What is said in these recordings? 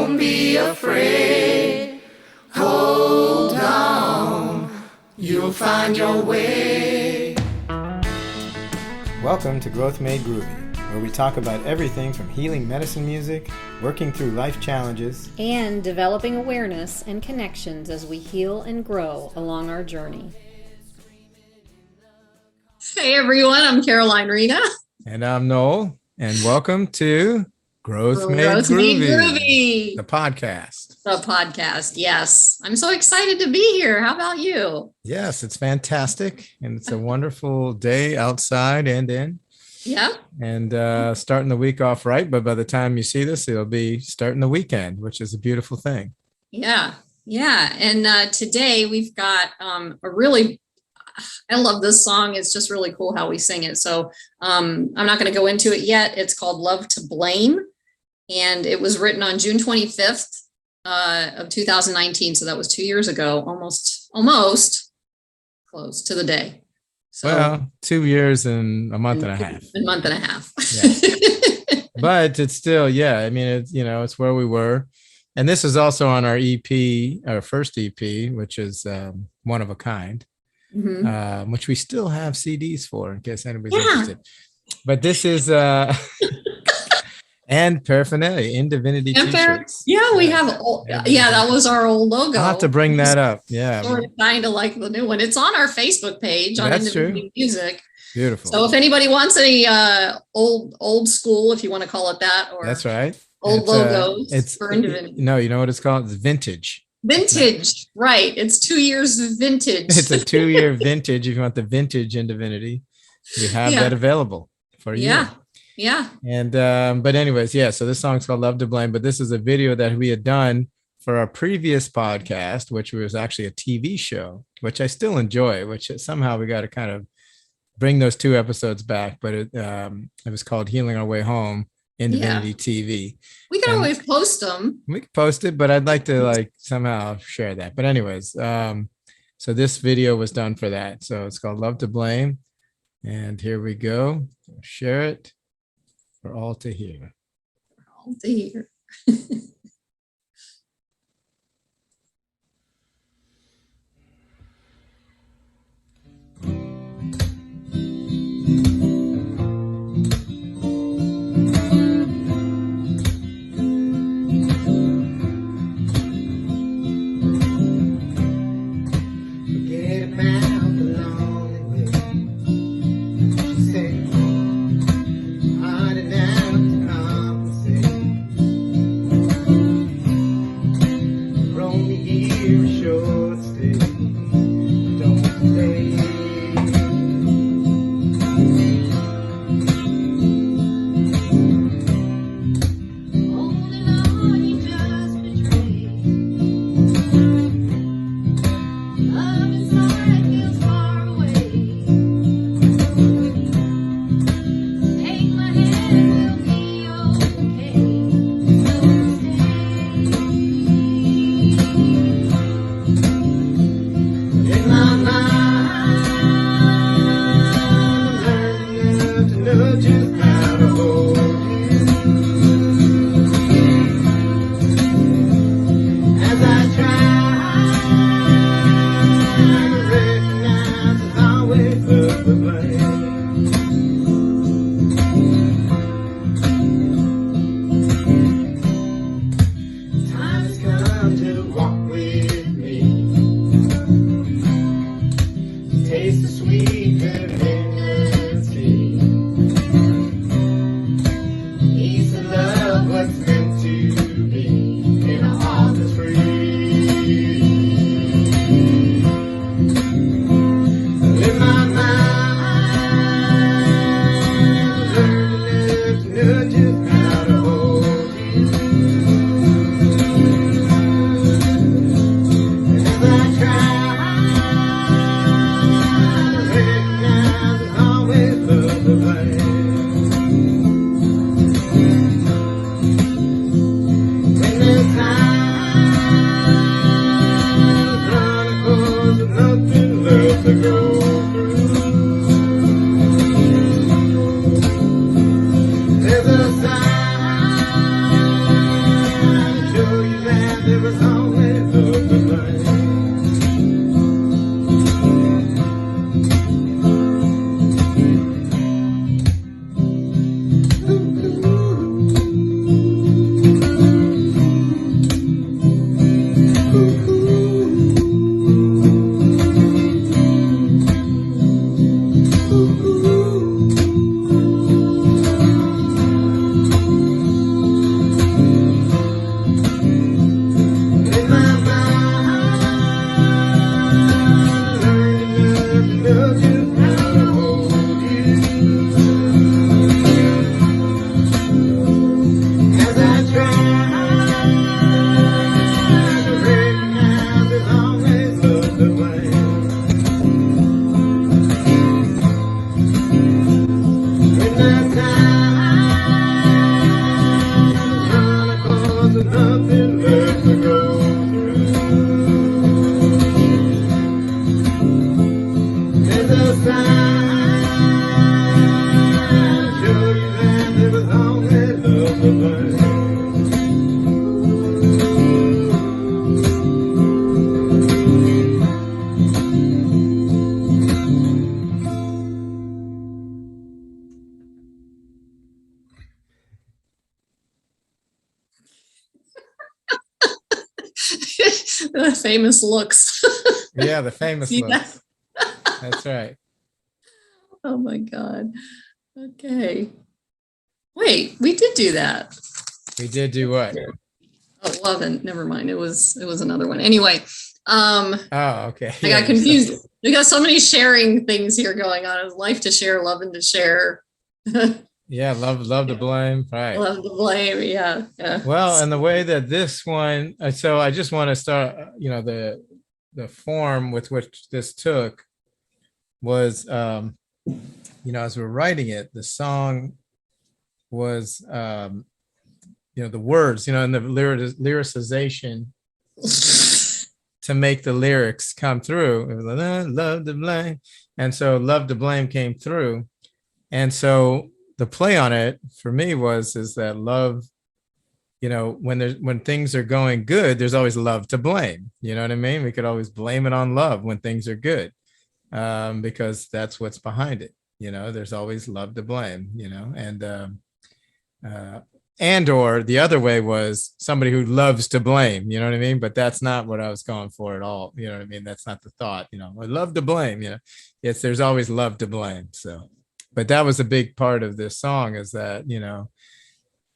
Don't be afraid. Hold on. You'll find your way. Welcome to Growth Made Groovy, where we talk about everything from healing medicine music, working through life challenges, and developing awareness and connections as we heal and grow along our journey. Hey everyone, I'm Caroline Rena. And I'm Noel, and welcome to Growth Made Groovy, the podcast. The podcast, yes. I'm so excited to be here. How about you? Yes, it's fantastic, and it's a wonderful day outside and in. Yeah. And starting the week off right, but by the time you see this, it'll be starting the weekend, which is a beautiful thing. Yeah. And today we've got I love this song. It's just really cool how we sing it. So I'm not going to go into it yet. It's called Love to Blame. And it was written on June 25th of 2019. So that was 2 years ago, almost close to the day. So, well, 2 years and a month and a half. A month and a half. Yeah. But it's still, I mean, it's where we were. And this is also on our EP, our first EP, which is One of a Kind, which we still have CDs for in case anybody's interested. But this is... and paraphernalia in Divinity t-shirts. Yeah, we have. That was our old logo. I'll have to bring that up. Yeah, kind of like the new one. It's on our Facebook page on Divinity Music. Beautiful. So if anybody wants any old school, if you want to call it that, or that's right, old logos for Divinity. No, you know what it's called? It's vintage. Vintage, right? It's 2 years of vintage. It's a 2-year vintage. If you want the vintage in Divinity, we have that available for you. Yeah. And, but anyways, so this song's called Love to Blame, but this is a video that we had done for our previous podcast, which was actually a TV show, which I still enjoy, which somehow we got to kind of bring those 2 episodes back, but it was called Healing Our Way Home in Divinity TV. We can always post them. We can post it, but I'd like to somehow share that. But anyways, so this video was done for that. So it's called Love to Blame. And here we go. Share it. For all to hear. All to hear. live as long as love the blame. The famous looks. Yeah, the famous See looks. That's right. Oh my God. Okay. Wait, we did do that. We did do what? Oh, well then, never mind. It was another one. Anyway, Oh, okay. I got confused. We got so many sharing things here going on. It's life to share, loving to share. Yeah, love to blame. Right. Love to blame. Yeah. Yeah. Well, and the way that this one, so I just want to start, the form with which this took was, as we're writing it, the song was, the words, and the lyricization to make the lyrics come through. It was like, love to blame. And so love to blame came through. And so the play on it for me is that love, when things are going good, there's always love to blame. You know what I mean? We could always blame it on love when things are good, because that's what's behind it. There's always love to blame, and or the other way was somebody who loves to blame, you know what I mean? But that's not what I was going for at all. You know what I mean? That's not the thought, I love to blame, there's always love to blame. So, but that was a big part of this song is that,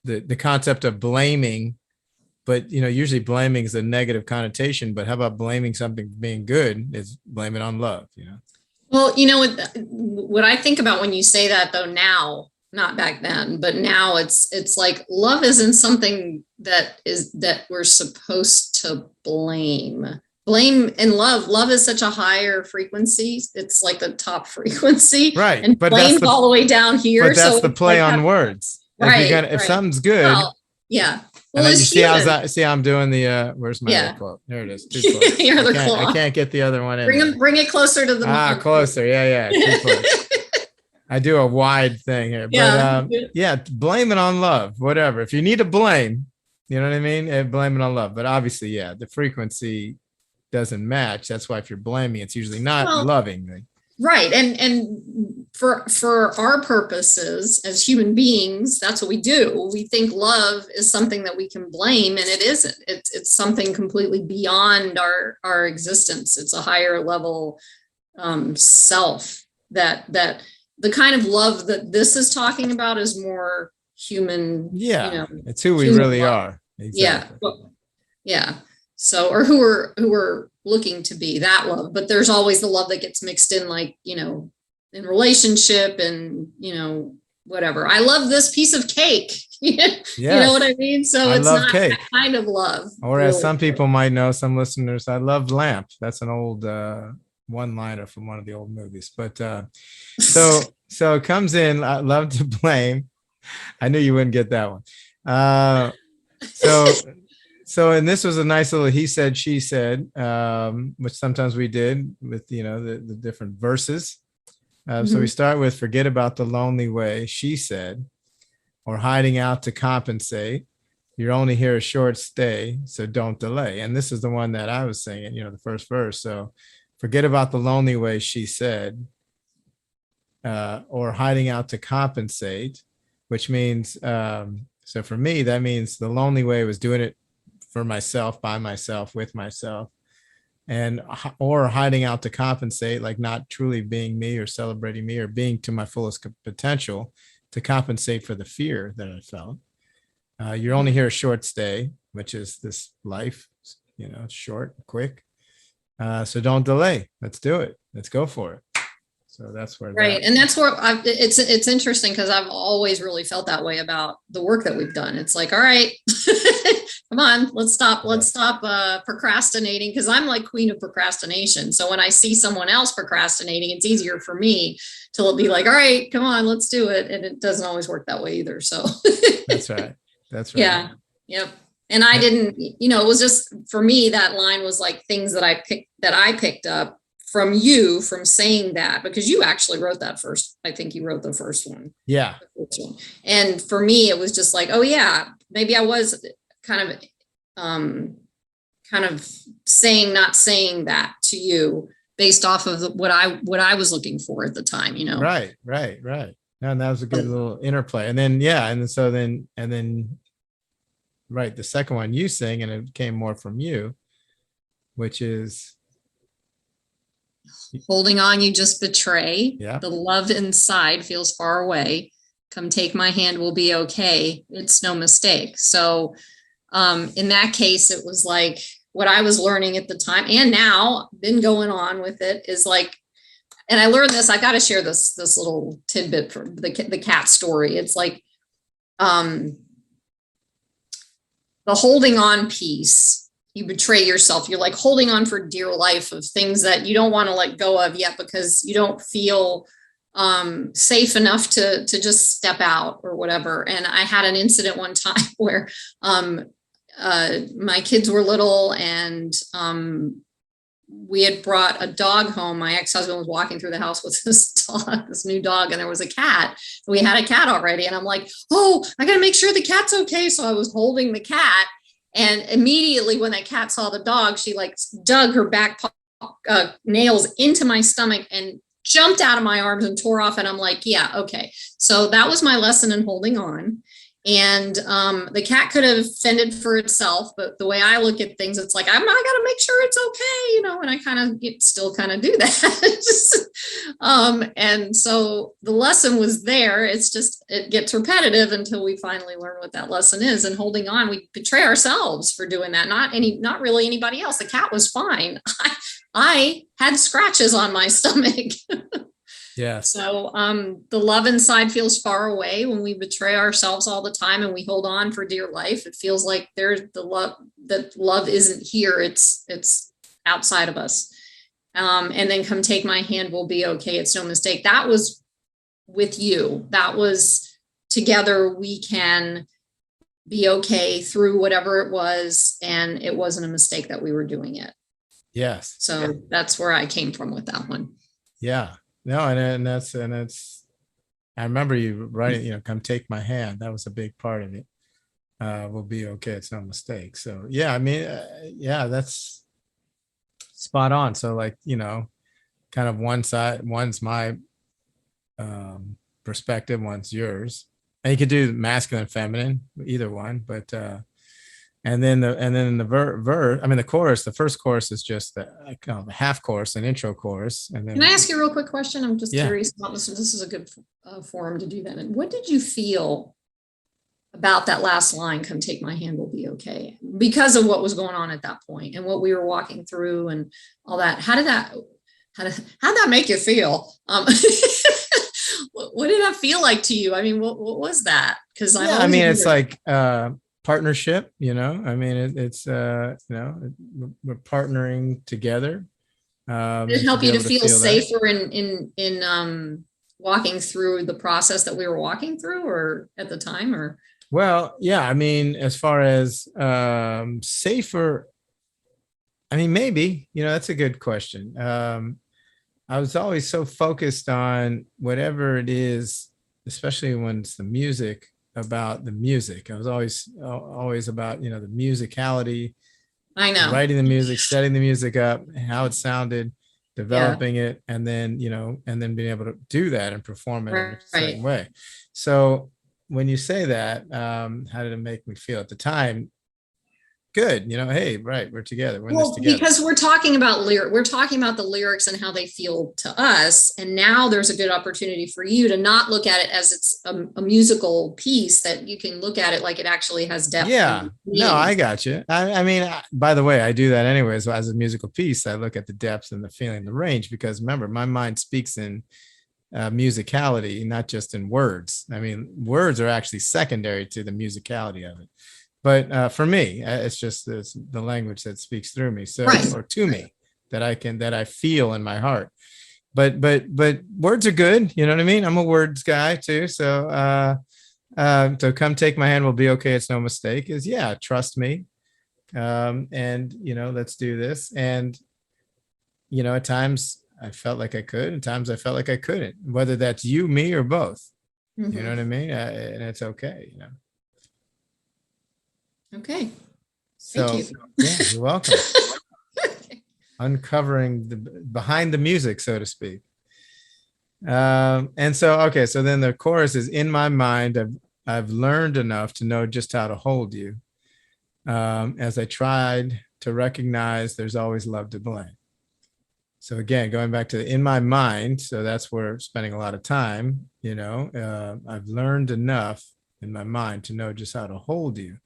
the concept of blaming, but, usually blaming is a negative connotation, but how about blaming something being good is blame it on love, Well, what I think about when you say that though now, not back then, but now it's like love isn't something that we're supposed to blame. Blame and love is such a higher frequency. It's like the top frequency, right? And but blame's all the way down here. But that's so the play like on words, right? If something's good, well, yeah. Well, and then you see how I'm doing the where's my other quote? There it is. Too close. Your other I can't get the other one in. Bring it closer to the closer. Yeah. Too close. I do a wide thing here, but blame it on love, whatever. If you need to blame, you know what I mean? Blame it on love. But obviously, the frequency doesn't match. That's why if you're blaming, it's usually not loving. Right. And for our purposes as human beings, that's what we do. We think love is something that we can blame, and it isn't. It's something completely beyond our existence. It's a higher level self that the kind of love that this is talking about is more human. Yeah. It's who we really love. are. Exactly. Yeah. So, or who are looking to be that love, but there's always the love that gets mixed in, like, in relationship and, whatever. I love this piece of cake. You know what I mean? So it's not cake. That kind of love. Or really. As some people might know, some listeners, I love lamp. That's an old one-liner from one of the old movies. But so it comes in, I love to blame. I knew you wouldn't get that one. So, and this was a nice little he said, she said, which sometimes we did with, the different verses. So we start with forget about the lonely way, she said, or hiding out to compensate. You're only here a short stay, so don't delay. And this is the one that I was singing, the first verse. So forget about the lonely way, she said, or hiding out to compensate, which means, so for me, that means the lonely way was doing it for myself, by myself, with myself, or hiding out to compensate, like not truly being me or celebrating me or being to my fullest potential to compensate for the fear that I felt. You're only here a short stay, which is this life, short, quick. So don't delay. Let's do it. Let's go for it. So that's where. Right. And that's where it's interesting because I've always really felt that way about the work that we've done. It's like, all right, come on, let's stop procrastinating, because I'm like queen of procrastination. So when I see someone else procrastinating, it's easier for me to be like, all right, come on, let's do it. And it doesn't always work that way either. So That's right. Yeah. Yep. And I didn't, it was just, for me, that line was like things that I picked up from you, from saying that, because you actually wrote that first. I think you wrote the first one. Yeah. And for me, it was just like, oh yeah, maybe I was kind of saying, not saying that to you based off of what I was looking for at the time, you know? Right. And that was a good little interplay. And then, right, the second one you sing, and it came more from you, which is holding on, you just betray. Yeah. The love inside feels far away. Come take my hand, we'll be okay. It's no mistake. So in that case, it was like what I was learning at the time, and now been going on with it, is like, and I learned this, I got to share this little tidbit from the cat story. It's like the holding on piece. You betray yourself. You're like holding on for dear life of things that you don't want to let go of yet because you don't feel safe enough to just step out or whatever. And I had an incident one time where my kids were little, and we had brought a dog home. My ex-husband was walking through the house with this new dog, and there was a cat. We had a cat already. And I'm like, oh, I got to make sure the cat's okay. So I was holding the cat. And immediately when that cat saw the dog, she like dug her back nails into my stomach and jumped out of my arms and tore off. And I'm like, yeah, okay. So that was my lesson in holding on. And the cat could have fended for itself, but the way I look at things, it's like, I got to make sure it's okay, you know, and I still kind of do that. And so the lesson was there. It's just, it gets repetitive until we finally learn what that lesson is. And holding on, we betray ourselves for doing that. Not really anybody else. The cat was fine. I had scratches on my stomach. Yeah. So the love inside feels far away when we betray ourselves all the time and we hold on for dear life. It feels like there's the love, that love isn't here. It's outside of us. And then come take my hand, we'll be okay. It's no mistake. That was with you. That was together. We can be okay through whatever it was. And it wasn't a mistake that we were doing it. Yes. So that's where I came from with that one. Yeah. No, and that's I remember you writing, you know, come take my hand. That was a big part of it. We'll be okay. It's no mistake. So yeah, I mean, yeah, that's spot on. So like, you know, kind of one's my perspective, one's yours. And you could do masculine, feminine, either one, but and then the verse, I mean, the chorus, the first chorus is just the half chorus, an intro chorus. And then, can I ask you a real quick question? I'm just curious about this. This is a good forum to do that. And what did you feel about that last line, come take my hand, we'll be okay, because of what was going on at that point and what we were walking through and all that? How'd that make you feel? What did that feel like to you? I mean, what was that? Because I mean, it's like partnership, you know. I mean, it's you know, we're partnering together. Did it help you to feel safer in walking through the process that we were walking through, or at the time, or? Well, yeah, I mean, as far as safer, I mean, maybe, you know, that's a good question. I was always so focused on whatever it is, especially when it's the music, about the music. I was always about, you know, the musicality. I know. Writing the music, setting the music up, how it sounded, developing it, and then, you know, and then being able to do that and perform it in a certain way. So when you say that, how did it make me feel at the time? Good, you know, hey, right, we're together. We're in this together. Because we're talking about the lyrics and how they feel to us, and now there's a good opportunity for you to not look at it as it's a musical piece, that you can look at it like it actually has depth. Yeah, no, I got you. I mean, by the way, I do that anyways. As a musical piece, I look at the depth and the feeling, the range, because remember, my mind speaks in musicality, not just in words. I mean, words are actually secondary to the musicality of it. But for me, it's just the language that speaks through me, so or to me, that I feel in my heart. But words are good, you know what I mean? I'm a words guy too. So so come take my hand, we'll be okay. It's no mistake. Is trust me, and you know, let's do this. And at times I felt like I could, and times I felt like I couldn't, whether that's you, me, or both. Mhm. You know what I mean? And it's okay, Okay. So, Thank you. yeah, you're welcome. Uncovering the behind the music, so to speak. And so, okay, so then the chorus is, in my mind, I've learned enough to know just how to hold you. As I tried to recognize there's always love to blame. So again, going back to in my mind, so that's where I'm spending a lot of time, I've learned enough in my mind to know just how to hold you.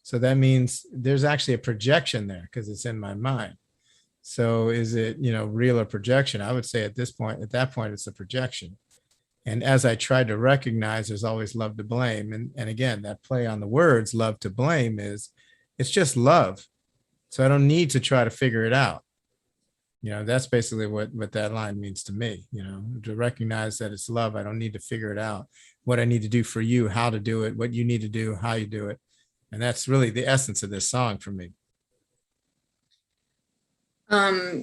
So that means there's actually a projection there because it's in my mind. So is it, real or projection? I would say at that point, it's a projection. And as I tried to recognize there's always love to blame. And again, that play on the words, love to blame, it's just love. So I don't need to try to figure it out. That's basically what that line means to me, to recognize that it's love. I don't need to figure it out, what I need to do for you, how to do it, what you need to do, how you do it. And that's really the essence of this song for me.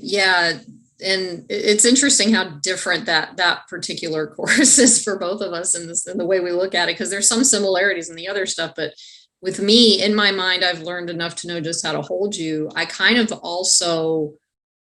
Yeah. And it's interesting how different that particular chorus is for both of us in the way we look at it, because there's some similarities in the other stuff, but with me, in my mind, I've learned enough to know just how to hold you. I kind of also,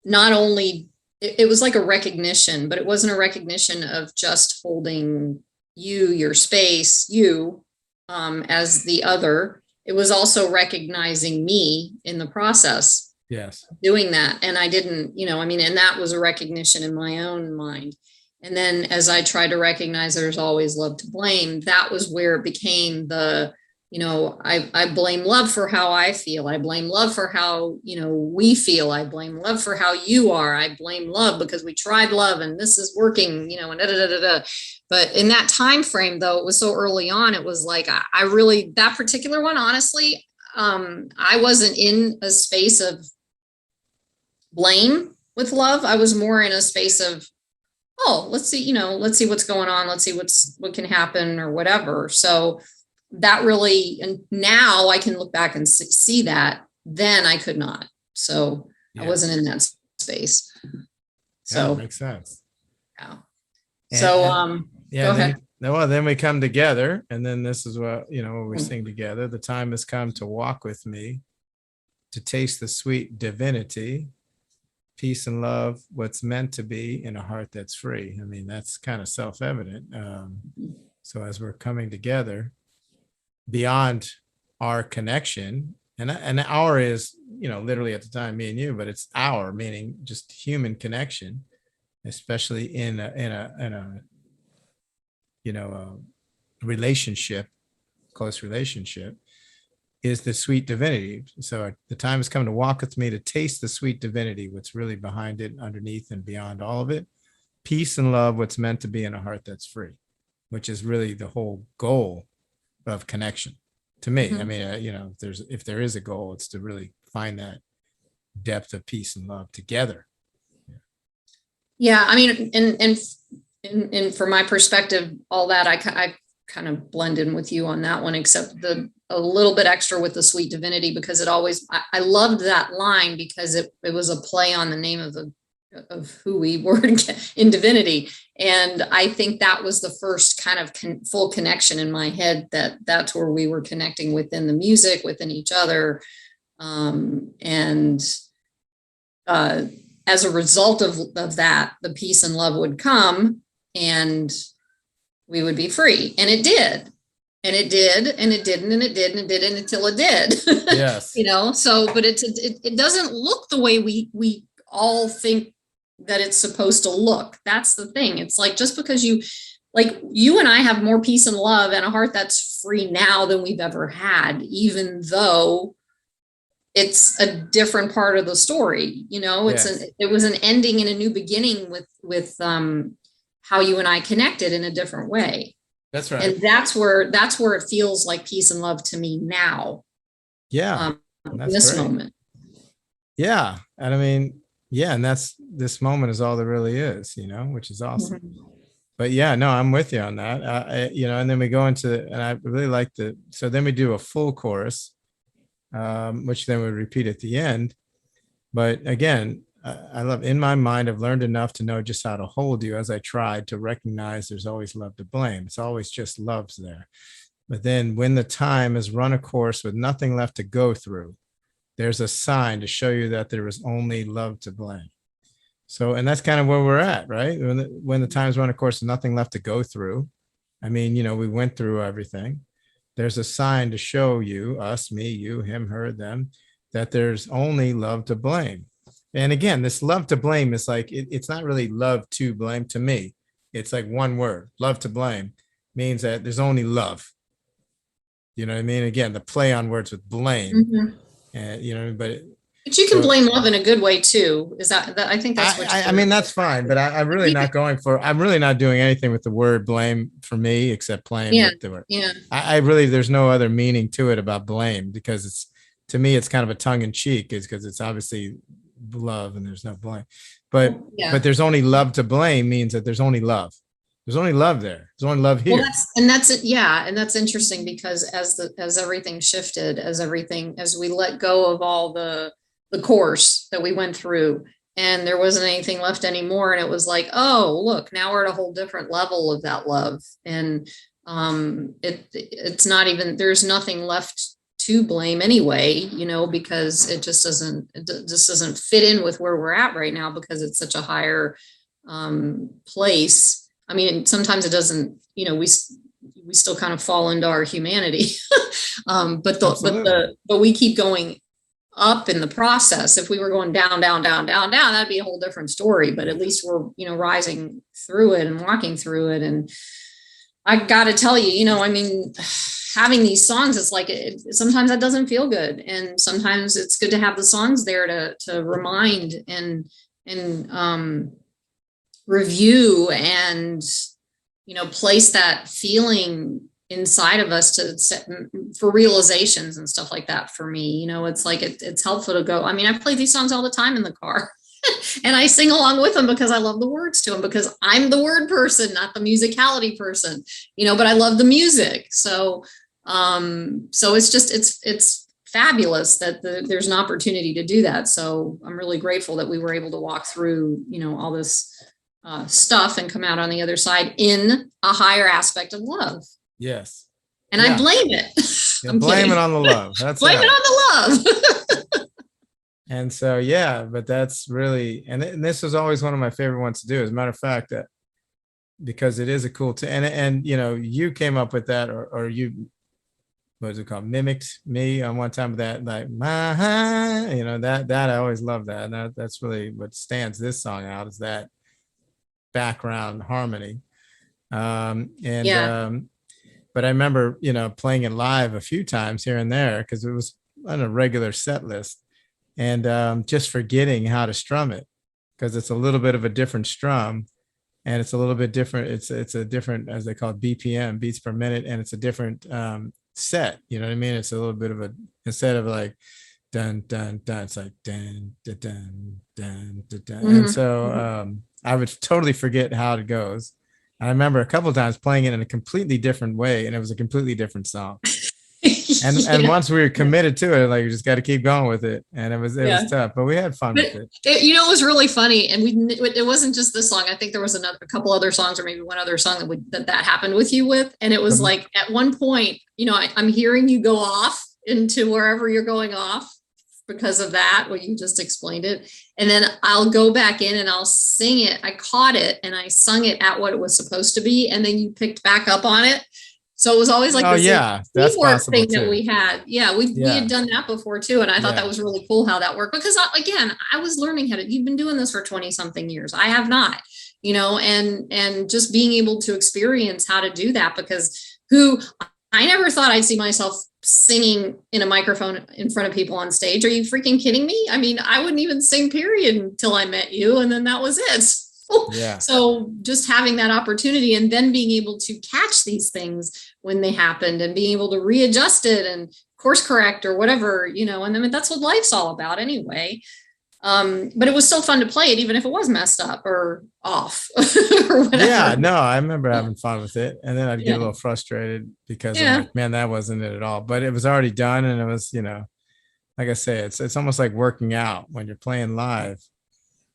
not only, it was like a recognition, but it wasn't a recognition of just holding you, your space, you, as the other. It was also recognizing me in the process. Yes. Doing that. And I didn't, and that was a recognition in my own mind. And then as I tried to recognize there's always love to blame, that was where it became the, I blame love for how I feel. I blame love for how, we feel. I blame love for how you are. I blame love because we tried love and this is working, and da, da, da, da, da. But in that time frame, though, it was so early on, it was like, I really, that particular one, honestly, I wasn't in a space of blame with love. I was more in a space of, let's see what's going on. Let's see what can happen or whatever. So that really, and now I can look back and see that. Then I could not. So yeah. I wasn't in that space. So that makes sense. Yeah. Go ahead. Then we come together, and then this is what we sing together. The time has come to walk with me, to taste the sweet divinity, peace and love, what's meant to be in a heart that's free. I mean, that's kind of self-evident. So as we're coming together beyond our connection, and our is, literally at the time, me and you, but it's our, meaning just human connection, especially in a relationship, close relationship, is the sweet divinity. So the time has come to walk with me, to taste the sweet divinity, what's really behind it, underneath and beyond all of it. Peace and love, what's meant to be in a heart that's free, which is really the whole goal of connection to me. Mm-hmm. I mean, if there is a goal, it's to really find that depth of peace and love together. Yeah. I mean, and from my perspective, all that I kind of blend in with you on that one, except a little bit extra with the sweet divinity, because I loved that line because it was a play on the name of who we were in divinity. And I think that was the first kind of full connection in my head, that's where we were connecting within the music, within each other. As a result of that, the peace and love would come and we would be free. And it did. And it did, and it didn't, and it did, and it didn't until it did. Yes. But it doesn't look the way we all think that it's supposed to look. That's the thing. It's like, just because you and I have more peace and love and a heart that's free now than we've ever had, even though it's a different part of the story. Yes. It was an ending and a new beginning with how you and I connected in a different way. That's right. And that's where it feels like peace and love to me now. Yeah. In this moment. Yeah. And I mean, yeah. And this moment is all there really is, which is awesome. Mm-hmm. But yeah, no, I'm with you on that. And then we go into, and I really like so then we do a full chorus, which then we repeat at the end. But again, I love, in my mind, I've learned enough to know just how to hold you as I tried to recognize there's always love to blame. It's always just love's there. But then when the time has run a course with nothing left to go through, there's a sign to show you that there is only love to blame. So, and that's kind of where we're at, right? When the time's run a course with nothing left to go through. I mean, we went through everything. There's a sign to show you, us, me, you, him, her, them, that there's only love to blame. And again, this love to blame is like, it's not really love to blame to me. It's like one word, love to blame means that there's only love. You know what I mean? Again, the play on words with blame, and but you can blame love in a good way too. Is that I think that's what I mean, that's fine, but I'm really not I'm really not doing anything with the word blame for me, except playing with the word. Yeah. I really, there's no other meaning to it about blame, because to me, it's kind of a tongue in cheek, is because it's obviously love and there's no blame, but there's only love to blame means that there's only love. There's only love there. There's only love here. Well, that's it. Yeah. And that's interesting, because as everything shifted, as we let go of all the course that we went through, and there wasn't anything left anymore. And it was like, oh, look, now we're at a whole different level of that love. And it's not even, there's nothing left to blame anyway, because it just doesn't fit in with where we're at right now, because it's such a higher place. I mean, sometimes it doesn't, we still kind of fall into our humanity, but we keep going up in the process. If we were going down, that'd be a whole different story, but at least we're, rising through it and walking through it. And I got to tell you, I mean, having these songs, it's like, sometimes that doesn't feel good. And sometimes it's good to have the songs there to remind and review and, place that feeling inside of us to set for realizations and stuff like that. For me, it's like, it's helpful to go. I mean, I play these songs all the time in the car and I sing along with them because I love the words to them, because I'm the word person, not the musicality person, but I love the music. So it's just, it's fabulous that there's an opportunity to do that. So I'm really grateful that we were able to walk through, all this stuff and come out on the other side in a higher aspect of love. Yes. And I blame it. Blame it on the love. That's blame it on the love. And so, but that's really, and this was always one of my favorite ones to do. As a matter of fact, that because it is a cool, and you came up with that, or you, what is it called? Mimicked me on one time with that, like, that I always love that. And that's really what stands this song out, is that background harmony. But I remember, playing it live a few times here and there, because it was on a regular set list, and just forgetting how to strum it, because it's a little bit of a different strum, and it's a little bit different. It's a different, as they call it, BPM, beats per minute, and it's a different set. You know what I mean? It's a little bit of instead of like dun dun dun, it's like dun dun dun dun dun, dun. And so I would totally forget how it goes. I remember a couple of times playing it in a completely different way, and it was a completely different song. And once we were committed to it, like, you just got to keep going with it. And it was tough, but we had fun with it. It was really funny. And it wasn't just this song. I think there was a couple other songs, or maybe one other song that happened with you with. And it was like, at one point, I'm hearing you go off into wherever you're going off because of that, what you just explained it. And then I'll go back in and I'll sing it. I caught it and I sung it at what it was supposed to be. And then you picked back up on it. So it was always like this teamwork thing that we had. Yeah, we had done that before too. And I thought that was really cool how that worked, because I was learning you've been doing this for 20 something years. I have not, and just being able to experience how to do that, because I never thought I'd see myself singing in a microphone in front of people on stage. Are you freaking kidding me? I mean, I wouldn't even sing period until I met you. And then that was it. Yeah. So just having that opportunity, and then being able to catch these things when they happened, and being able to readjust it and course correct or whatever, and then that's what life's all about anyway. But it was still fun to play it, even if it was messed up or off or whatever. Yeah, no, I remember having fun with it. And then I'd get a little frustrated because I'm like, man, that wasn't it at all. But it was already done. And it was, like I say, it's almost like working out when you're playing live.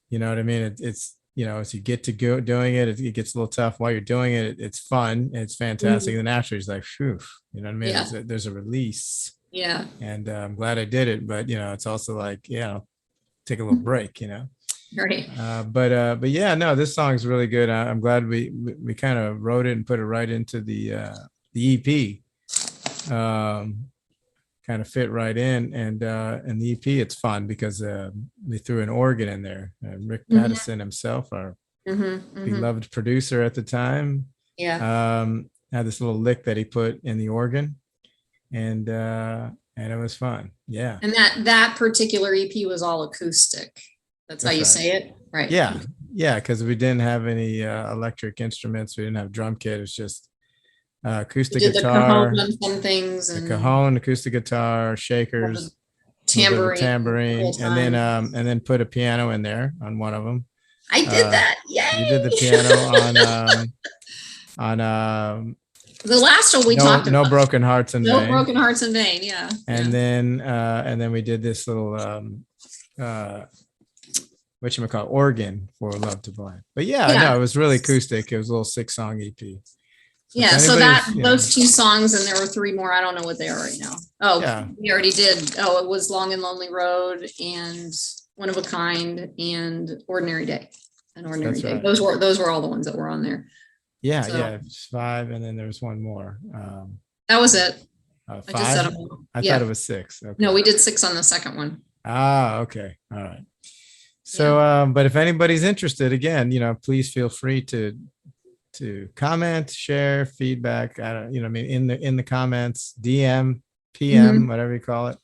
You know what I mean? It's, as you get to go doing it, it gets a little tough while you're doing it. It's fun. It's fantastic. Mhm. And then after it's like, phew, you know what I mean? Yeah. There's a release, Yeah. and I'm glad I did it, but it's also like, take a little break, Right. but yeah, no, this song's really good. I'm glad we kind of wrote it and put it right into the EP. Kind of fit right in, and the EP, it's fun because we threw an organ in there. Rick Mhm. Pattison himself, our Mm-hmm. beloved producer at the time, Yeah. had this little lick that he put in the organ, and it was fun. Yeah. And that particular EP was all acoustic. That's how That's you right. say it, right? Yeah, because we didn't have any electric instruments. We didn't have drum kit. It was just acoustic You did guitar, the cajon on some things, the and cajon, acoustic guitar, shakers, tambourine, tambourine, the whole and time. then put a piano in there on one of them. I did uh, that. Yay! You did the piano on the last one we talked about. No Broken Hearts in No Vain. Broken Hearts in Vain. Yeah. And then we did this little whatchamacallit, organ for Love to Blind. But no, it was really acoustic. It was a little 6-song EP. So those 2 songs, and there were 3 more. I don't know what they are right now. Oh, we already did. Oh, it was Long and Lonely Road, and One of a Kind, and Ordinary Day. And Ordinary Day. Right. Those were all the ones that were on there. Yeah, 5, and then there was one more. That was it. 5? I just said them. I thought it was 6. Okay. No, we did 6 on the second one. Okay. All right. So, but if anybody's interested, again, please feel free to comment, share, feedback. I don't, I mean, in the comments, DM, PM, whatever you call it.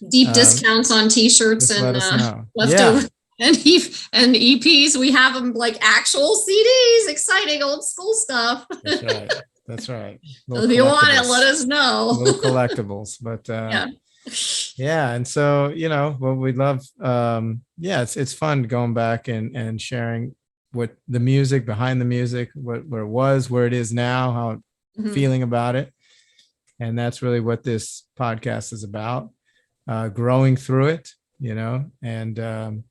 Deep discounts on T-shirts and let us know. leftover and EPs. We have them like actual CDs. Exciting old school stuff. That's right. If you want it, let us know. Little collectibles, but and so what we love. It's fun going back and sharing what the music behind the music, where it was, where it is now, how feeling about it. And that's really what this podcast is about, growing through it, and,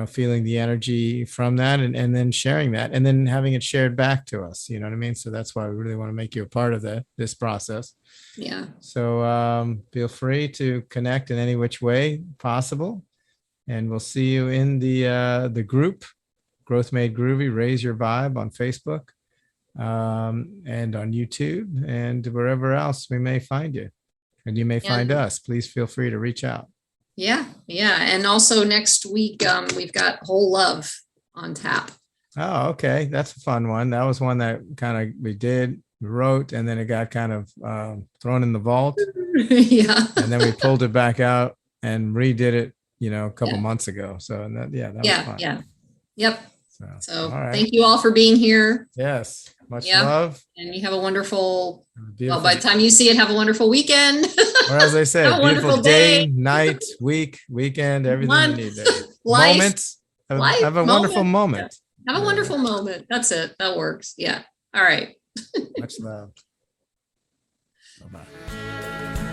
feeling the energy from that, and then sharing that, and then having it shared back to us, you know what I mean? So that's why we really want to make you a part of this process. Yeah. So feel free to connect in any which way possible. And we'll see you in the group, Growth Made Groovy, Raise Your Vibe on Facebook, and on YouTube, and wherever else we may find you. And you may find us. Please feel free to reach out. Yeah. And also next week, we've got Whole Love on tap. Oh, okay. That's a fun one. That was one that we wrote, and then it got kind of thrown in the vault. Yeah. And then we pulled it back out and redid it, a couple months ago. So that was fun. Yeah. Yep. So right. Thank you all for being here. Yes. Much love. And you have a wonderful, by the time you see it, have a wonderful weekend. Or as I said, beautiful day, night, week, weekend, everything you need there. Life, moments. Have a wonderful moment. Have a wonderful moment. That's it. That works. Yeah. All right. Much love. Bye-bye.